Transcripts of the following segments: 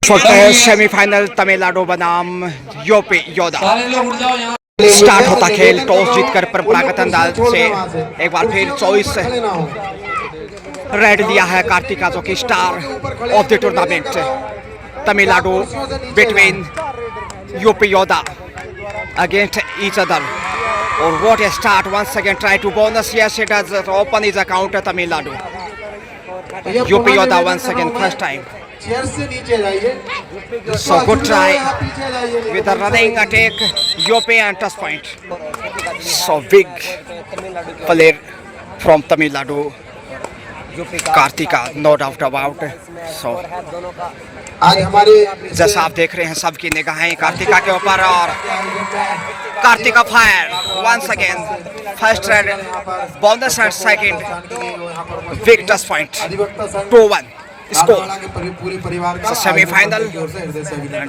Semifinal Tamil Nadu बनाम UP योद्धा। Start होता खेल, टॉस जीतकर परंपरागत अंदाज से एक बार फिर चॉइस रेड लिया है कार्तिका, जो कि star of the tournament. Tamil Nadu between UP योद्धा अगेंस्ट ईच अदर, और what a start once again, try to bonus, yes it does, open is a counter Tamil Nadu. UP योद्धा once again first time, so good try with a running attack UP and touch point. So big player from Tamil Nadu, Kartika, no doubt about. So आज हमारे जैसा आप देख रहे हैं सबकी निगाहें कार्तिका के ऊपर, और Kartika fire once again, first red bonus and second big touch point, 2-1 score. So semi-final,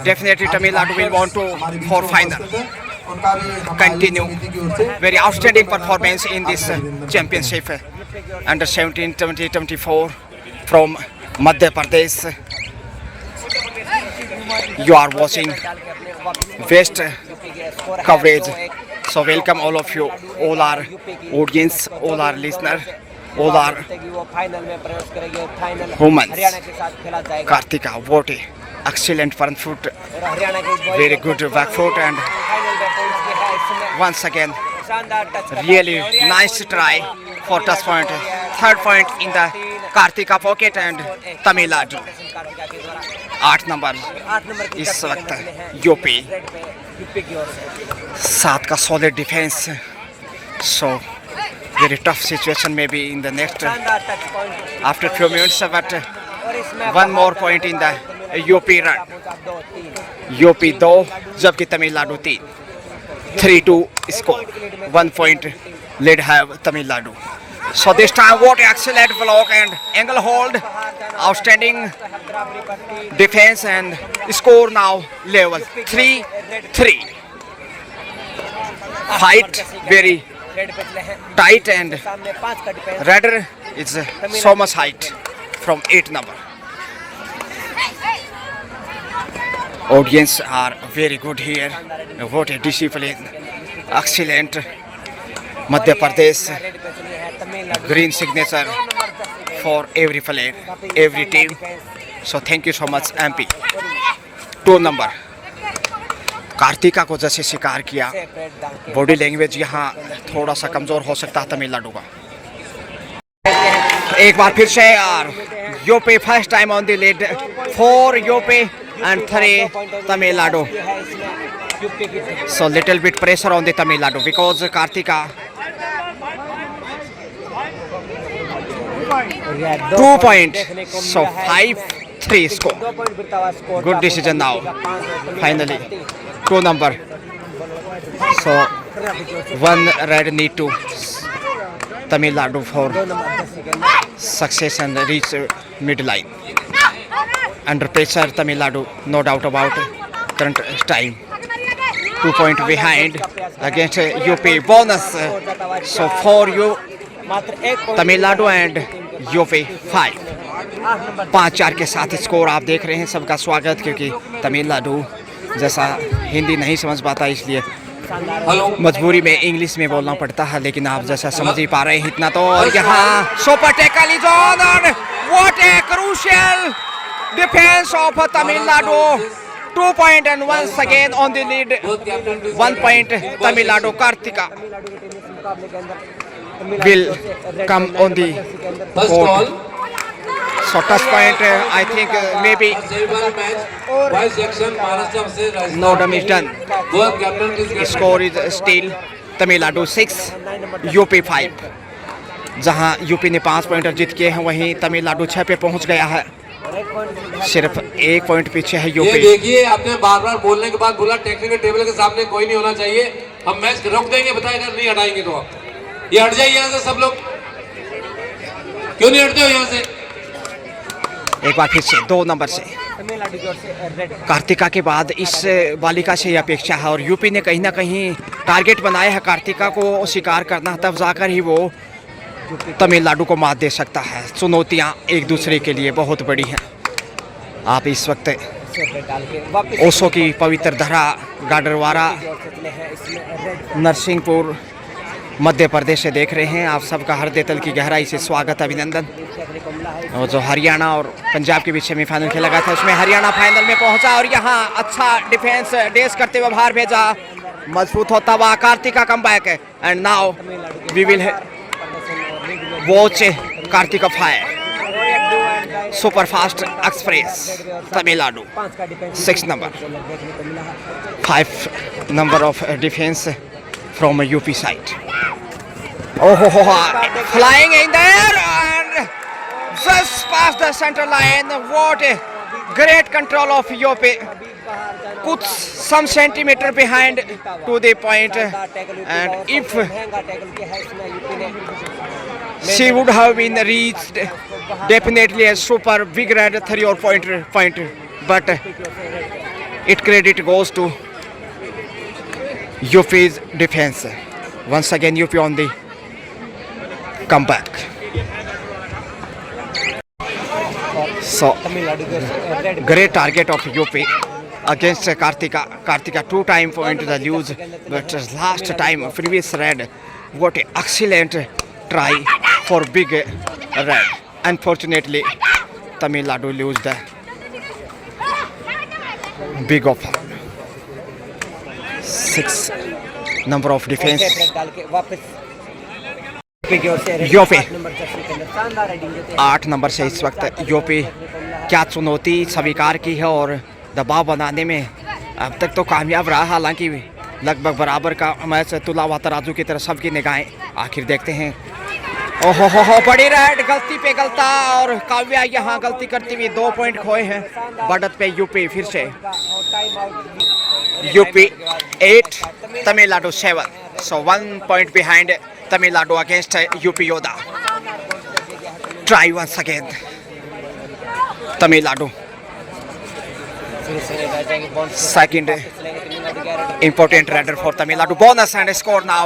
definitely Tamil Nadu will want to for final continue very outstanding performance in this championship under 17, 20, 24 from Madhya Pradesh. You are watching best coverage, so welcome all of you, all our audience, all our listeners, all our women. Kartika, what a excellent front foot, very good back foot, and once again really nice try for touch point. Third point in the Kartika pocket, and Tamil Nadu 8 number इस वक्त UP, 7 का solid defence. So very tough situation में be in the next after few minutes, but one more point in the UP run. UP 2 जबकि Tamil Nadu 3. 3-2 score, 1 point lead have Tamil Nadu. So this time what excellent block and angle hold, outstanding defense, and score now level 3-3. Fight very tight, and Redder is so much height from 8 number. Audience are very good here. What a discipline, excellent. Madhya Pradesh green signature for every player, every team. So thank you so much MP. 2 number Kartika को जैसे शिकार किया, body language यहाँ थोड़ा सा कमजोर हो सकता है तमिलनाडु का. एक बार फिर से यार UP first time on the lead, 4 UP and 3 Tamil Nadu. So little bit pressure on the Tamil Nadu because Kartika 2 point, so 5-3 score. Good decision now. Finally 2 number. So 1 red need to Tamil Nadu for success and reach mid line. Under pressure Tamil Nadu, no doubt about current time. 2 point behind against UP bonus. So for you Tamil Nadu and UP 5. 5-4 के साथ score आप देख रहे हैं. सबका स्वागत, क्योंकि तमिलनाडु जैसा हिंदी नहीं समझ पाता इसलिए मजबूरी में इंग्लिश में बोलना पड़ता है, लेकिन आप जैसा समझ ही पा रहे हैं इतना तो. और यहाँ सुपर टैकल इज ऑन, और what a crucial defense of Tamil Nadu. 2 point and once again on the lead. 1 point Tamil Nadu. Kartika will come on the court. So touch point, I think maybe no damage done. Score is still Tamil Nadu 6 UP 5. जहां UP ने 5 point जीत किए हैं, वहीं तमिलनाडु 6 पे पहुंच गया है. सिर्फ 1 पॉइंट पीछे है यूपी. देखिए आपने बार-बार बोलने के बाद बोला टेक्निकल टेबल के सामने कोई नहीं होना चाहिए, हम मैच रोक देंगे. बताइए अगर नहीं हटाएंगे तो आप ये हट जाइए यहाँ से. सब लोग क्यों नहीं हटते हो यहाँ से? एक बार फिर से 2 नंबर से कार्तिका के बाद इस बालिका से यह अपेक्षा है, और यूपी ने कहीं ना कहीं टारगेट बनाया है कार्तिका को शिकार करना, तब जाकर ही वो तमिलनाडु को मात दे सकता है. चुनौतियां एक दूसरे के लिए बहुत बड़ी हैं. आप इस वक्त ओशो की पवित्र धरा गाडरवारा नरसिंहपुर मध्य प्रदेश से देख रहे हैं। आप सबका हृदय तल की गहराई से स्वागत अभिनंदन। और जो हरियाणा और पंजाब के बीच सेमीफाइनल खेला गया था उसमें हरियाणा फाइनल में पहुंचा और यहाँ अच्छा डिफेंस डेस करते हुए बाहर भेजा, मजबूत होता हुआ Kartika comeback and now we will watch Kartika fire super fast express Tamil Nadu 6 number 5 number of defense from UP side. Oh, flying in there and just past the center line. What a great control of UP. Kuch some centimeter behind to the point, and if she would have been reached, definitely a super big red 3 or point, but it credit goes to UP's defense. Once again UP on the comeback. So great target of UP against Kartika. Kartika 2-time point the lose, but last time previous red. What an excellent try for big red. Unfortunately Tamil Nadu lose the big offer. 6 number of defense UP 8 number से इस वक्त UP क्या चुनौती स्वीकार की है और दबाव बनाने में अब तक तो कामयाब रहा। हालांकि लगभग बराबर का मैच तुला हुआ तराजू की तरह सबकी निगाहें आखिर देखते हैं। ओहो हो बड़ी रेड गलती पे गलता और काव्या यहाँ गलती करती हुई 2 पॉइंट खोए हैं। बढ़त पे यूपी फिर से UP 8 Tamil Nadu 7, so 1 point behind Tamil Nadu against UP Yoda. Try once again Tamil Nadu. Second important raider for Tamil Nadu. Bonus and score now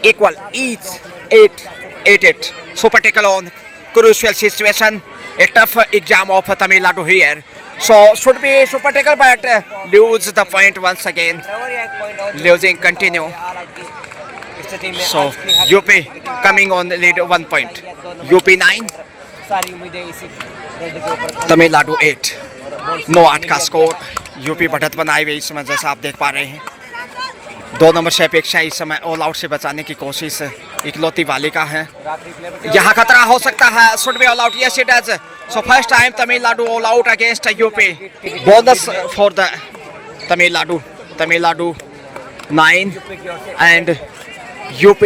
equal each 8. Super tackle on crucial situation. A tough exam of Tamil Nadu here. So should be super tackle, but lose the point once again. Losing continue. So UP coming on lead 1 point. UP 9, Tamil Nadu 8. 9-8 का score. UP बढ़त बनाए हुए इस समय जैसा आप देख पा रहे हैं। 2 नंबर से अपेक्षा इस समय ऑल आउट से बचाने की कोशिश इकलौती वाली का है। यहाँ खतरा हो सकता है। Should be all out, yes it is. So first time Tamil Nadu all out against UP. Bonus for the Tamil Nadu 9 and UP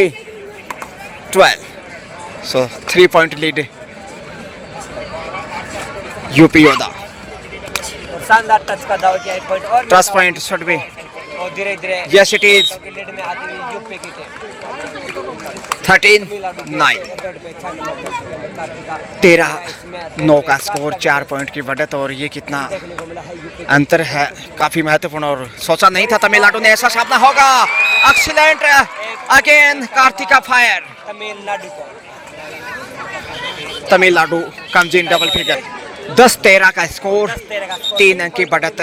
12. So 3 point lead UP Yoda. शानदार टच का दाव किया, 1 पॉइंट और टच पॉइंट शुड बी और धीरे-धीरे यस इट इज। लीड में आती हुई यूपी की टीम 13-9 13-9 का स्कोर। 4 पॉइंट की बढ़त और ये कितना अंतर है काफी महत्वपूर्ण और सोचा नहीं था तमिलनाडु ने ऐसा सामना होगा। Excellent again Kartika fire. Tamil Nadu comes in double figure. 10-13 का स्कोर। 3 अंक की बढ़त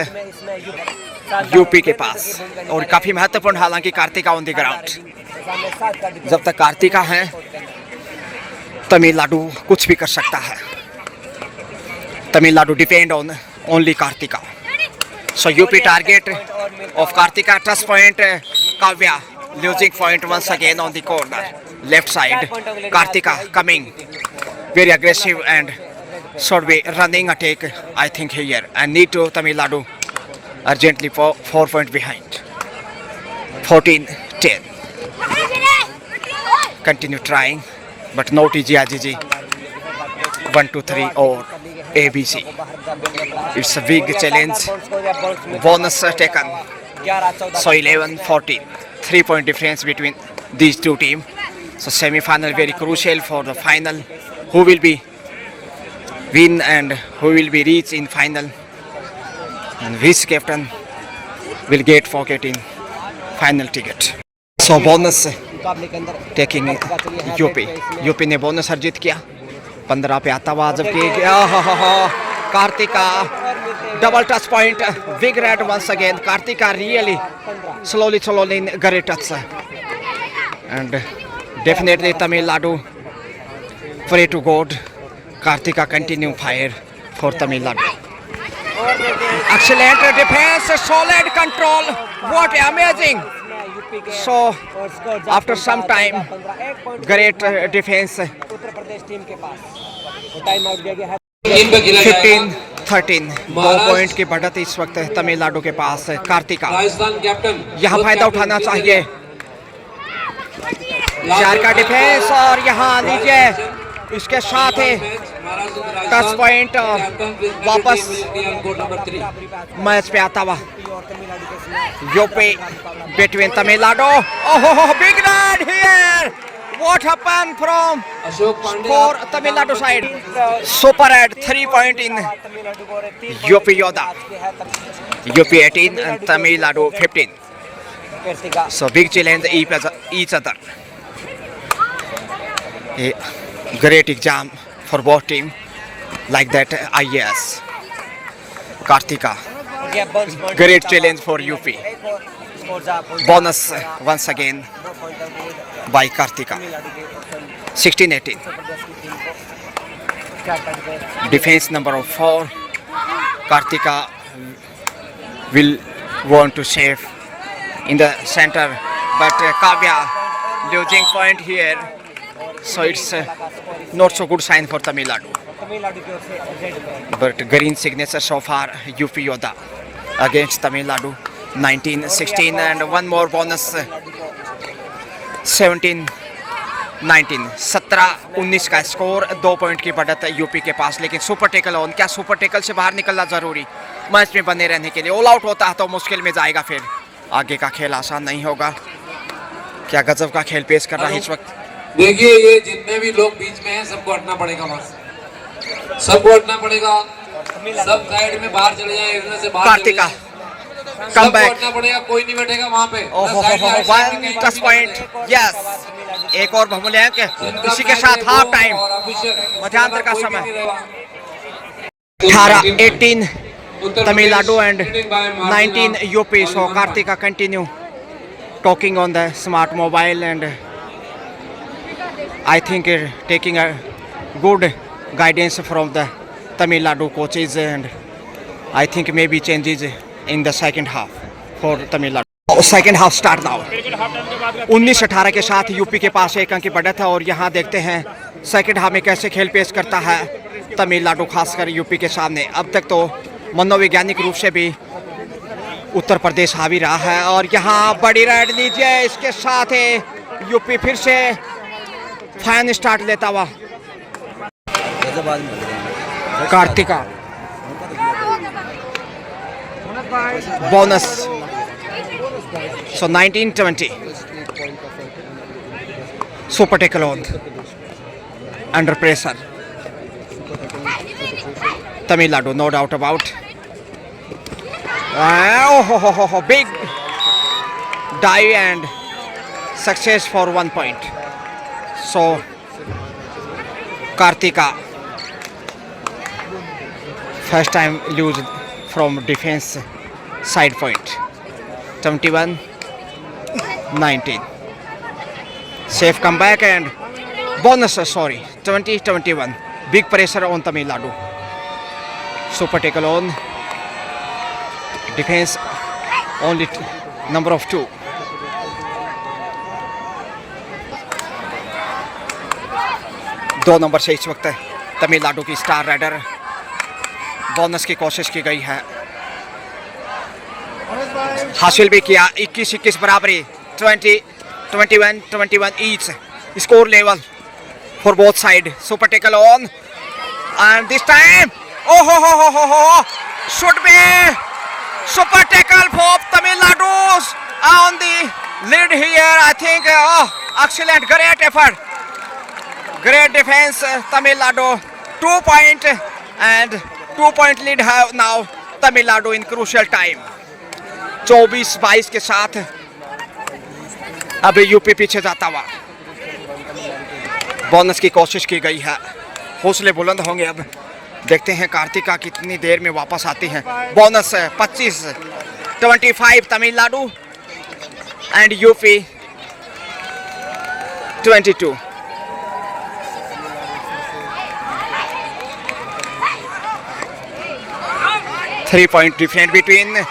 यूपी के पास और काफी महत्वपूर्ण। हालांकि कार्तिका ऑन द ग्राउंड। जब तक कार्तिका है तमिलनाडु कुछ भी कर सकता है। Tamil Nadu depend on only Kartika. So UP target of Kartika touch point. Kavya losing point once again on the corner left side. Kartika coming very aggressive and should be running attack I think here, and need to Tamil Nadu urgently for 4 point behind. 14-10. Continue trying but not easy. 1, 2, 3 or ABC. It's a big challenge. Bonus taken. So 11-14. 3 point difference between these two teams. So semi-final very crucial for the final. Who will be win and who will be reach in final, and which captain will get pocket in final ticket. So bonus taking UP ने bonus अर्जित किया 15 पे आता हुआ, जबकि Kartika double touch point, big red once again. Kartika really slowly in great touch. And definitely Tamil Nadu free to God. Kartika continue fire for Tamil Nadu. Excellent defense, solid control. What amazing. So after some time, great defense. Uttar Pradesh team के पास time out दिया गया है। 15-13 2 point की बढ़त इस वक्त तमिलनाडु के पास है। कार्तिका राजस्थान कैप्टन यहाँ फायदा उठाना चाहिए। 4 का डिफेंस और यहाँ लीजिए इसके साथ है टच पॉइंट और वापस मैच पे आता हुआ यूपी बिटवीन तमिलनाडु। ओहो big raid here, what happened from for Tamil Nadu side? Super at 3 point in UP Yoda. UP 18 and Tamil Nadu 15. So big challenge each other. A great exam for both team like that. IAS Kartika, great challenge for UP. Bonus once again by Kartika. 16-18. Defense number 4. Kartika will want to save in the center, but Kavya losing point here. So it's not so good sign for Tamil Nadu. But green signature so far UP Yoda against Tamil Nadu. 19-16 and one more bonus. 17-19 17-19 का score. 2 point की बढ़त है UP के पास, लेकिन super tackle on. क्या super tackle से बाहर निकलना जरूरी मैच में बने रहने के लिए? ऑल आउट होता है तो मुश्किल में जाएगा, फिर आगे का खेल आसान नहीं होगा। क्या गजब का खेल पेश कर रहा है इस वक्त। देखिए ये जितने भी लोग बीच में हैं सबको हटना पड़ेगा, वहां से सबको हटना पड़ेगा। सब साइड में बाहर चले जाए, इधर से बाहर कार्तिका कम बैक पड़ेगा, कोई नहीं बैठेगा वहां पे। One touch point, yes. एक और बहुमूल्यांक इसी के साथ हाफ टाइम मध्यांतर का समय। 18-18 Tamil Nadu and 19 UP. So Kartika continue talking on the smart mobile and I think taking a good guidance from the Tamil Nadu coaches, and I think maybe changes in the second half for Tamil Nadu. Second half start now. 19-18 के साथ UP के पास 1 अंक की बढ़त है और यहाँ देखते हैं सेकंड हाफ में कैसे खेल पेश करता है तमिलनाडु, खासकर यूपी के सामने। अब तक तो मनोवैज्ञानिक रूप से भी उत्तर प्रदेश हावी रहा है और यहाँ बड़ी राइड लीजिए, इसके साथ है यूपी फिर से फाइन स्टार्ट लेता हुआ। Kartika bonus. So 19-20 super tackle on under pressure Tamil Nadu, no doubt about. Big dive and success for 1 point. So Kartika first time lose from defense side point. 21-19 safe comeback and bonus, 20-21 big pressure on Tamil Nadu. Super tackle on defense only number of 2. दो number से इस वक्त तमिलनाडु की star rider bonus की कोशिश की गई है, हासिल भी किया। 21-21 बराबरी। 20-21 each score level for both side. Super tackle on and this time should be super tackle for Tamil Nadu on the lead here. I think excellent, great effort, great defense Tamil Nadu. 2 point and 2 point lead have now Tamil Nadu in crucial time. 24-22 के साथ अभी UP पीछे जाता हुआ। Bonus की कोशिश की गई है, हौसले बुलंद होंगे अब देखते हैं कार्तिका कितनी देर में वापस आती हैं। Bonus 25 Tamil Nadu and UP 22। Three point different between.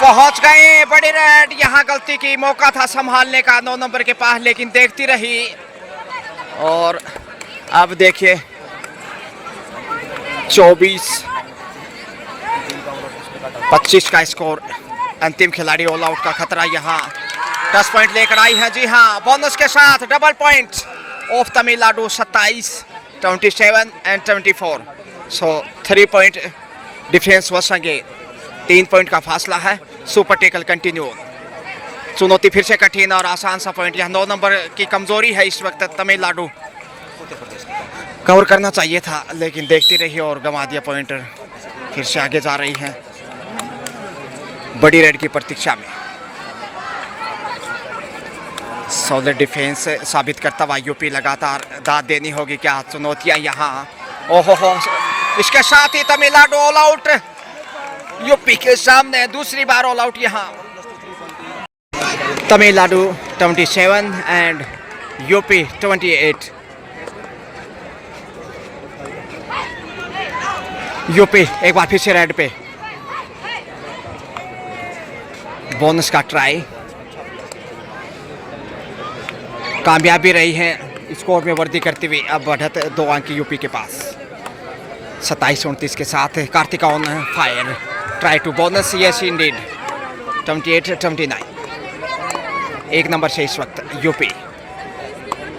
पहुंच गए बड़ी रेड। यहाँ गलती की, मौका था संभालने का 9 नंबर के पास, लेकिन देखती रही। और अब देखिए 24-25 का स्कोर। अंतिम खिलाड़ी ऑल आउट का खतरा यहाँ। 10 पॉइंट लेकर आई है। जी हाँ, बोनस के साथ double point of Tamil Nadu 27, 27 and 24। So 3 point difference वसंगे। 3 पॉइंट का फासला है। Super tackle continue. चुनौती फिर से कठिन और आसान सा पॉइंट। यह 9 नंबर की कमजोरी है इस वक्त। तमिलनाडु कवर करना चाहिए था, लेकिन देखती रही और गंवा दिया पॉइंटर। फिर से आगे जा रही हैं बड़ी रेड की प्रतीक्षा में। सॉलिड डिफेंस साबित करता हुआ यूपी लगातार दाद देनी होगी। क्या चुनौतियां यहाँ। ओहो हो, इसके साथ ही तमिलनाडु ऑल आउट। यूपी के सामने दूसरी बार ऑल आउट यहाँ। Tamil Nadu 27 and UP 28। यूपी एक बार फिर से रेड पे। बोनस का ट्राई कामयाबी रही है स्कोर में वृद्धि करते हुए। अब बढ़त 2 अंक यूपी के पास। 27-29 के साथ Kartika on fire. Try to bonus, yes indeed. 28-29 1 number से इस वक्त यूपी।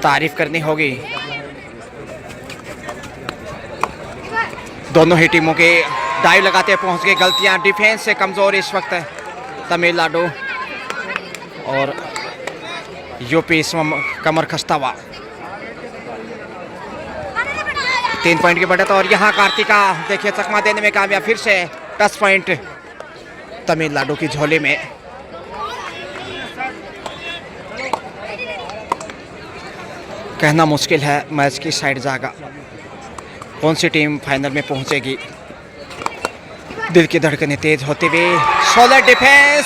तारीफ करनी होगी दोनों ही टीमों के। डाइव लगाते पहुंच गए। गलतियां डिफेंस से कमजोर इस वक्त तमिलनाडु और यूपी इसमें कमर खस्ता हुआ। 3 पॉइंट की बढ़त। और यहाँ कार्तिका देखिए चकमा देने में कामयाब। फिर से 10 पॉइंट तमिलनाडु की झोली में। कहना मुश्किल है मैच की साइड जाएगा, कौन सी टीम फाइनल में पहुंचेगी। दिल की धड़कनें तेज होते हुए। Solid defence,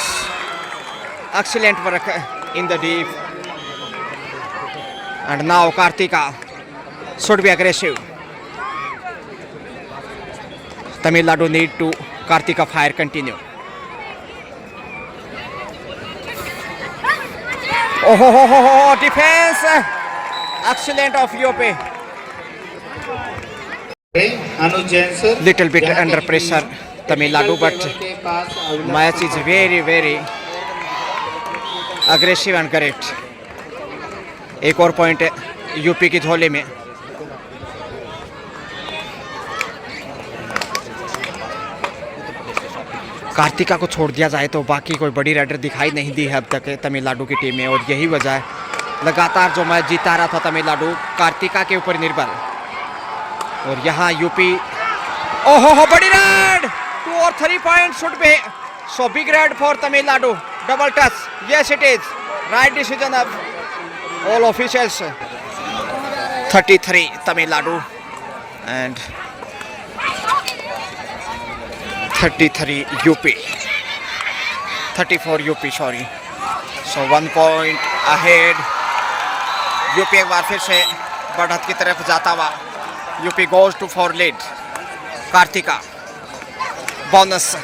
excellent work in the deep and now Kartika should be aggressive. Tamil Nadu need to Kartika fire continue. ओहो हो defence excellent of UP. Little bit under pressure Tamil Nadu, but match is very aggressive and correct. एक और point UP की झोले में। कार्तिका को छोड़ दिया जाए तो बाकी कोई बड़ी राइडर दिखाई नहीं दी है अब तक तमिलनाडु की टीम में, और यही वजह है लगातार जो मैच जीता रहा था तमिलनाडु कार्तिका के ऊपर निर्भर। और यहाँ यूपी, ओहो बड़ी रेड, 2 और 3 point should be so big raid for Tamil Nadu. Double touch, yes it is right decision of all officials. 33 Tamil Nadu and 33 UP, 34 UP sorry. So 1 point ahead. UP एक बार फिर से बढ़त की तरफ जाता हुआ। UP goes to for lead. Kartika bonus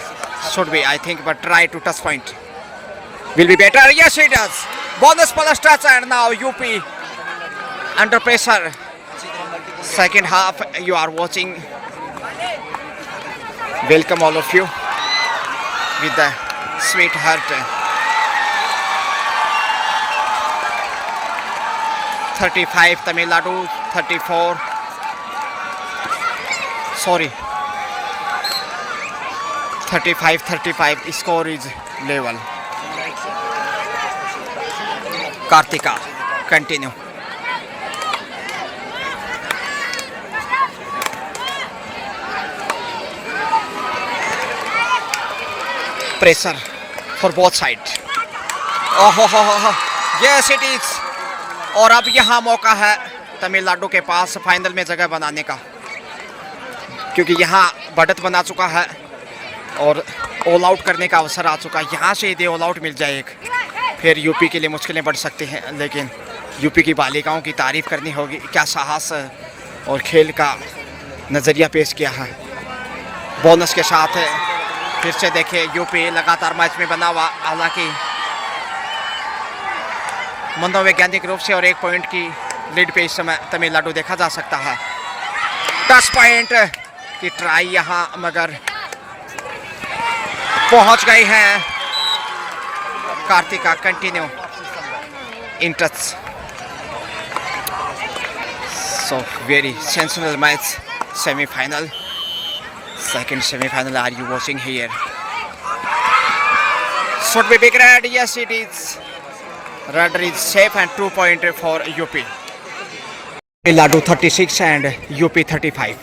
should be, I think, but try to touch point will be better. Yes, it does. Bonus plus touch, and now UP under pressure. Second half you are watching. Welcome all of you with the sweet heart. 35 Tamil Nadu, 34. Sorry. 35 score is level. Kartika continue. Pressure for both sides. Oh, yes it is. और अब यहाँ मौका है तमिलनाडु के पास final में जगह बनाने का। क्योंकि यहाँ बढ़त बना चुका है और ऑल आउट करने का अवसर आ चुका है। यहाँ से यदि ऑल आउट मिल जाए एक, फिर यूपी के लिए मुश्किलें बढ़ सकती हैं। लेकिन यूपी की बालिकाओं की तारीफ़ करनी होगी, क्या साहस और खेल का नज़रिया पेश किया है। बोनस के साथ फिर से देखिए यूपी लगातार मैच में बना हुआ, हालांकि मनोवैज्ञानिक रूप से और 1 पॉइंट की लीड पे इस समय तमिलनाडु देखा जा सकता है। 10 पॉइंट की ट्राई यहाँ मगर पहुंच गई है Kartika. Continue in touch. So very sensational match, semifinal, second semi-final. Are you watching here? Should be big red. Yes, it is. Red is safe and 2 point for UP. Tamil Nadu 36 and UP 35.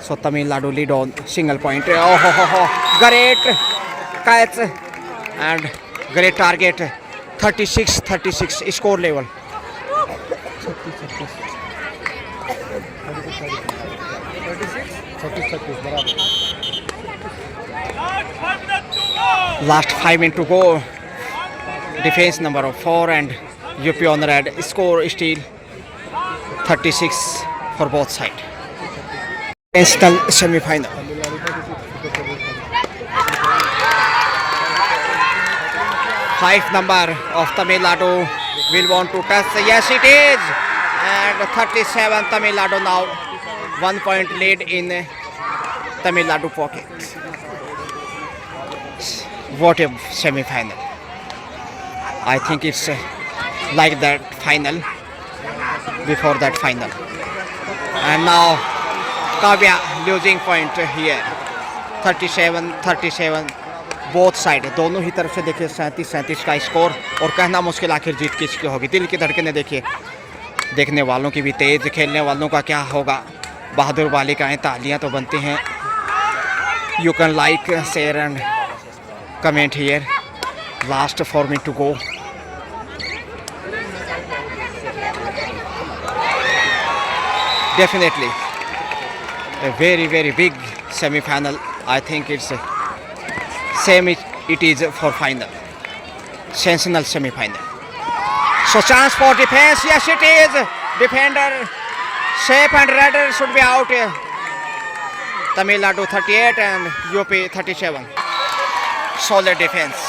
So Tamil Nadu lead on single point. Oh, great catch and great target. 36-36 score level. Last 5 minutes to go. Defense number 4 and UP on red. Score still 36 for both sides. National semi-final. Five number of Tamil Nadu will want to touch. Yes, it is. And 37 Tamil Nadu now. 1 point lead in Tamil Nadu pocket. What a semi-final. I think it's like that final before that final. And now Kavya losing point here. 37-37 both side, दोनों ही तरफ से देखिए 37-37 का score. और कहना मुश्किल आखिर जीत किसकी होगी। दिल की धड़कनें देखिए, देखने वालों की भी तेज, खेलने वालों का क्या होगा। बहादुर बालिकाएं, तालियां तो बनती हैं। You can like, share and comment here. Last 4 minutes to go. Definitely a very big semi-final. I think it's same it is for final. Sensational semi-final. So chance for defense. Yes, it is. Defender safe and red should be out. Tamil Nadu 38 and UP 37. Solid defense.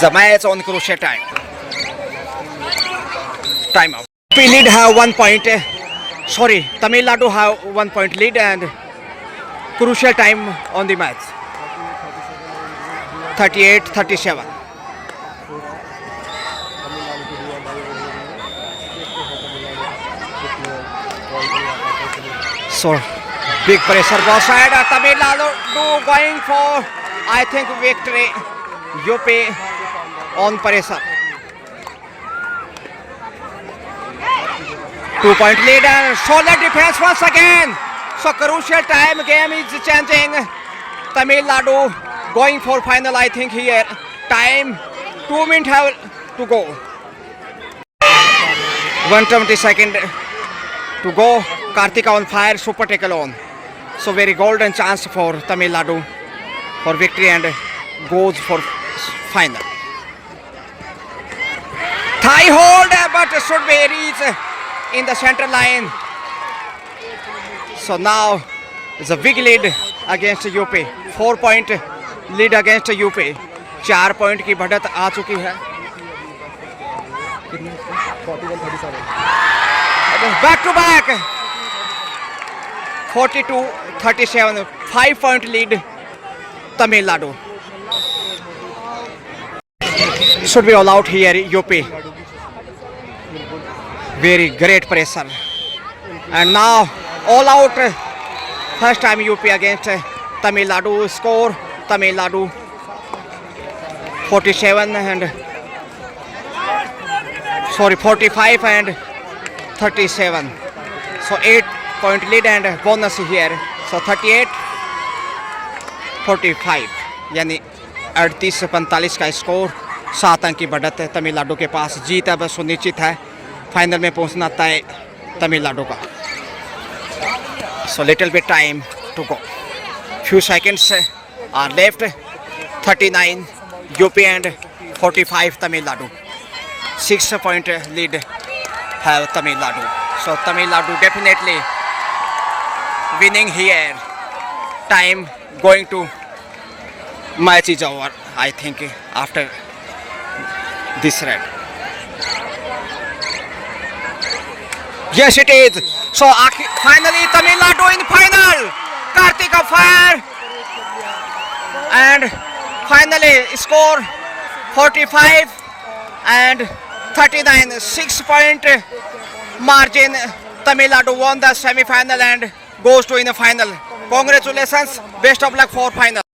The match on crucial time. Time out. We lead have 1 point. Sorry, Tamil Nadu have 1 point lead and crucial time on the match. 38-37. So big pressure goes side. Tamil Nadu going for, I think, victory. UP on pressure. 2 point lead and solid defense once again. So crucial time, game is changing. Tamil Nadu going for final, I think here. Time 2 minutes have to go. 120 to go. Kartika on fire, super tackle on. So very golden chance for Tamil Nadu for victory and goes for final. Thigh hold, but should be reached in the center line. So now it's a big lead against UP. 4 point lead against UP. 4 point की बढ़त आ चुकी है. Back to back. 42-37. 5 point lead Tamil Nadu. Should be all out here, UP. Very great pressure. And now all out. First time UP against Tamil Nadu. Score Tamil Nadu 47 and 45 and 37. So 8 point lead and bonus here. So 38-45 यानी 38-45 का score. 7 अंक की बढ़त है तमिलनाडु के पास। जीत अब सुनिश्चित है फाइनल में पहुंचना तय तमिलनाडु का. So little bit time to go. Few seconds are left. 39 UP and 45 Tamil Nadu. 6 point lead have Tamil Nadu. So Tamil Nadu definitely winning here. Time going to match is over, I think, after this round. Yes, it is. So finally Tamil Nadu in final. Kartika fire. And finally score 45 and 39. 6 point margin. Tamil Nadu won the semi-final and goes to in the final. Congratulations. Best of luck for final.